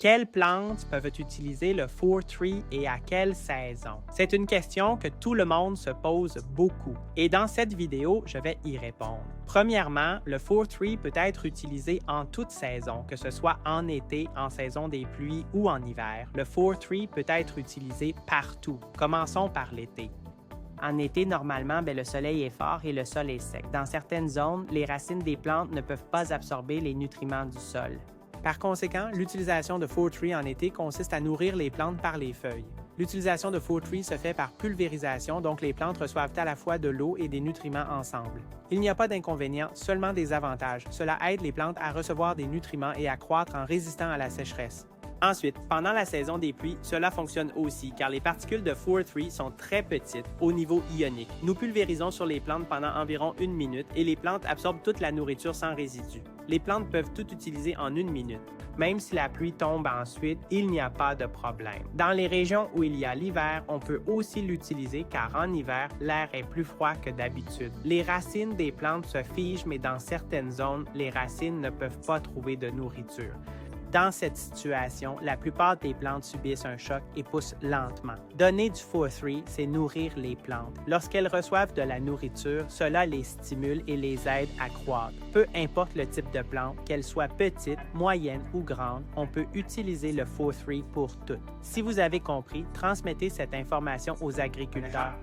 Quelles plantes peuvent utiliser le 4-3 et à quelle saison? C'est une question que tout le monde se pose beaucoup. Et dans cette vidéo, je vais y répondre. Premièrement, le 4-3 peut être utilisé en toute saison, que ce soit en été, en saison des pluies ou en hiver. Le 4-3 peut être utilisé partout. Commençons par l'été. En été, normalement, le soleil est fort et le sol est sec. Dans certaines zones, les racines des plantes ne peuvent pas absorber les nutriments du sol. Par conséquent, l'utilisation de 4-3 en été consiste à nourrir les plantes par les feuilles. L'utilisation de 4-3 se fait par pulvérisation, donc les plantes reçoivent à la fois de l'eau et des nutriments ensemble. Il n'y a pas d'inconvénients, seulement des avantages. Cela aide les plantes à recevoir des nutriments et à croître en résistant à la sécheresse. Ensuite, pendant la saison des pluies, cela fonctionne aussi car les particules de 4-3 sont très petites au niveau ionique. Nous pulvérisons sur les plantes pendant environ 1 minute et les plantes absorbent toute la nourriture sans résidus. Les plantes peuvent tout utiliser en 1 minute. Même si la pluie tombe ensuite, il n'y a pas de problème. Dans les régions où il y a l'hiver, on peut aussi l'utiliser car en hiver, l'air est plus froid que d'habitude. Les racines des plantes se figent, mais dans certaines zones, les racines ne peuvent pas trouver de nourriture. Dans cette situation, la plupart des plantes subissent un choc et poussent lentement. Donner du 4-3, c'est nourrir les plantes. Lorsqu'elles reçoivent de la nourriture, cela les stimule et les aide à croître. Peu importe le type de plante, qu'elle soit petite, moyenne ou grande, on peut utiliser le 4-3 pour toutes. Si vous avez compris, transmettez cette information aux agriculteurs